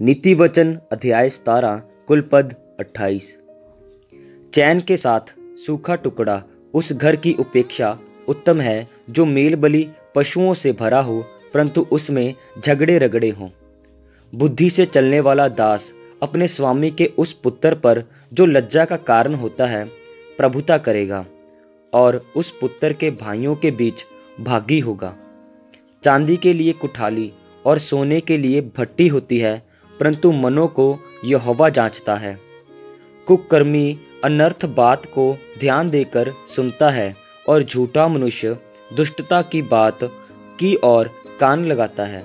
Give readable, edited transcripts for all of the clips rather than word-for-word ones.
नीति वचन अध्याय 17 कुल पद 28। चैन के साथ सूखा टुकड़ा उस घर की उपेक्षा उत्तम है जो मेल बलि पशुओं से भरा हो, परंतु उसमें झगड़े रगड़े हों। बुद्धि से चलने वाला दास अपने स्वामी के उस पुत्र पर जो लज्जा का कारण होता है प्रभुता करेगा, और उस पुत्र के भाइयों के बीच भागी होगा। चांदी के लिए कुठाली और सोने के लिए भट्टी होती है, परंतु मनों को यहोवा जांचता है। कुकर्मी अनर्थ बात को ध्यान देकर सुनता है, और झूठा मनुष्य दुष्टता की बात की ओर कान लगाता है।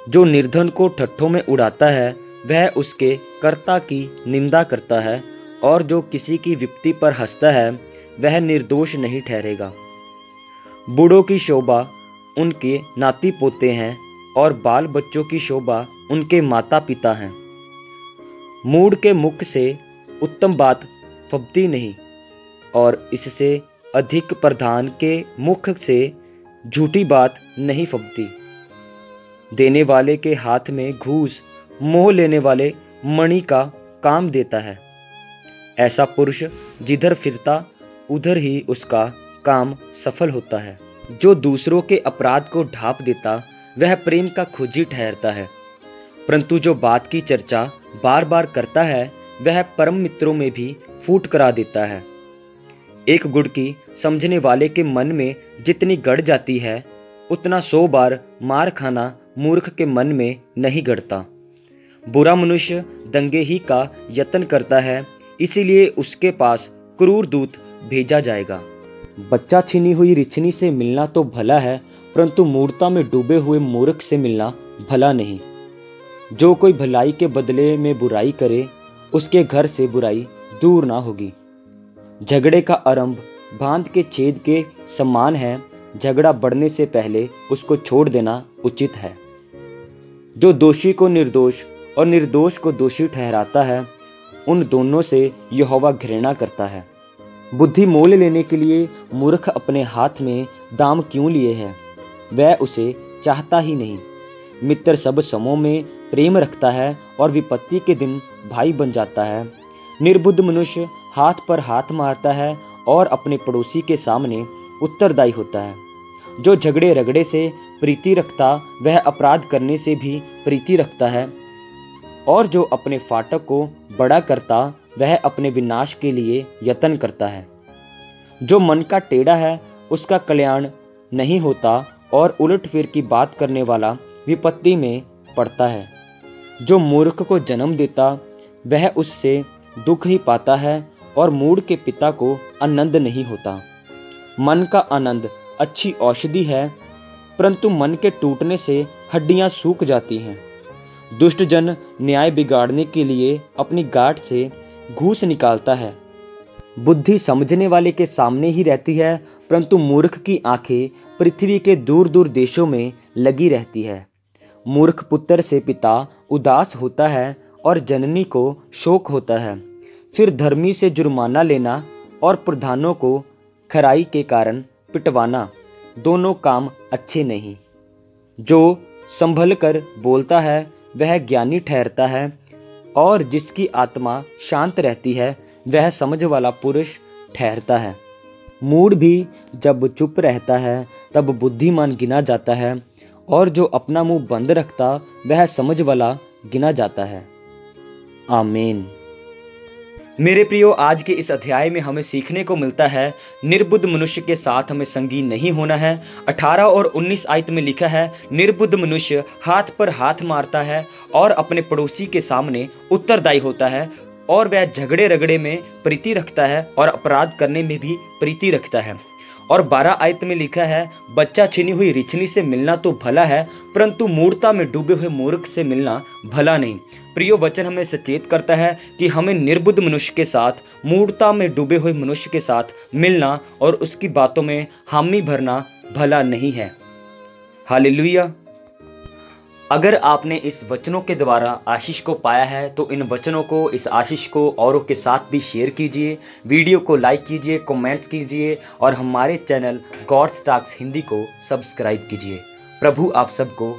जो निर्धन को ठट्ठों में उड़ाता है वह उसके कर्ता की निंदा करता है, और जो किसी की विपत्ति पर हंसता है वह निर्दोष नहीं ठहरेगा। बूढ़ों की शोभा उनके नाती पोते हैं, और बाल बच्चों की शोभा उनके माता पिता हैं। मूढ़ के मुख से उत्तम बात फबती नहीं, और इससे अधिक प्रधान के मुख से झूठी बात नहीं फबती। देने वाले के हाथ में घूस मोह लेने वाले मणि का काम देता है। ऐसा पुरुष जिधर फिरता उधर ही उसका काम सफल होता है। जो दूसरों के अपराध को ढांप देता वह प्रेम का खोजी ठहरता है, परंतु जो बात की चर्चा बार बार करता है वह परम मित्रों में भी फूट करा देता है। एक गुड़की समझने वाले के मन में जितनी गड़ जाती है, उतना 100 बार मार खाना मूर्ख के मन में नहीं गड़ता। बुरा मनुष्य दंगे ही का यत्न करता है, इसीलिए उसके पास क्रूर दूत भेजा जाएगा। बच्चा छीनी हुई रिछनी से मिलना तो भला है, परंतु मूर्खता में डूबे हुए मूर्ख से मिलना भला नहीं। जो कोई भलाई के बदले में बुराई करे, उसके घर से बुराई दूर ना होगी। झगड़े का आरंभ बांध के छेद के समान है, झगड़ा बढ़ने से पहले उसको छोड़ देना उचित है। जो दोषी को निर्दोष और निर्दोष को दोषी ठहराता है, उन दोनों से यहोवा घृणा करता है। बुद्धि मोल लेने के लिए मूर्ख अपने हाथ में दाम क्यों लिए है, वह उसे चाहता ही नहीं। मित्र सब समों में प्रेम रखता है, और विपत्ति के दिन भाई बन जाता है। निर्बुद्ध मनुष्य हाथ पर हाथ मारता है, और अपने पड़ोसी के सामने उत्तरदायी होता है। जो झगड़े रगड़े से प्रीति रखता वह अपराध करने से भी प्रीति रखता है, और जो अपने फाटक को बड़ा करता वह अपने विनाश के लिए यत्न करता है। जो मन का टेढ़ा है उसका कल्याण नहीं होता, और उलट फिर की बात करने वाला विपत्ति में पड़ता है। जो मूर्ख को जन्म देता वह उससे दुख ही पाता है, और मूढ़ के पिता को आनंद नहीं होता। मन का आनंद अच्छी औषधि है, परंतु मन के टूटने से हड्डियां सूख जाती हैं। दुष्ट जन न्याय बिगाड़ने के लिए अपनी गांठ से घूस निकालता है। बुद्धि समझने वाले के सामने ही रहती है, परंतु मूर्ख की आंखें पृथ्वी के दूर दूर देशों में लगी रहती है। मूर्ख पुत्र से पिता उदास होता है, और जननी को शोक होता है। फिर धर्मी से जुर्माना लेना और प्रधानों को खराई के कारण पिटवाना, दोनों काम अच्छे नहीं। जो संभल कर बोलता है वह ज्ञानी ठहरता है, और जिसकी आत्मा शांत रहती है वह समझ वाला पुरुष ठहरता है। मूढ़ भी जब चुप रहता है तब बुद्धिमान गिना जाता है, और जो अपना मुंह बंद रखता वह समझ वाला गिना जाता है। आमीन। मेरे प्रियो, आज के इस अध्याय में हमें सीखने को मिलता है निर्बुद्ध मनुष्य के साथ हमें संगी नहीं होना है। 18 और 19 आयत में लिखा है, निर्बुद्ध मनुष्य हाथ पर हाथ मारता है और अपने पड़ोसी के सामने उत्तरदायी होता है, और वह झगड़े रगड़े में प्रीति रखता है और अपराध करने में भी प्रीति रखता है। और 12 आयत में लिखा है, बच्चा छीनी हुई रिछनी से मिलना तो भला है, परंतु मूढ़ता में डूबे हुए मूर्ख से मिलना भला नहीं। प्रियो, वचन हमें सचेत करता है कि हमें निर्बुद्ध मनुष्य के साथ, मूढ़ता में डूबे हुए मनुष्य के साथ मिलना और उसकी बातों में हामी भरना भला नहीं है। हालेलुया। अगर आपने इस वचनों के द्वारा आशीष को पाया है तो इन वचनों को, इस आशीष को औरों के साथ भी शेयर कीजिए। वीडियो को लाइक कीजिए, कमेंट्स कीजिए, और हमारे चैनल गॉड्स टॉक्स हिंदी को सब्सक्राइब कीजिए। प्रभु आप सबको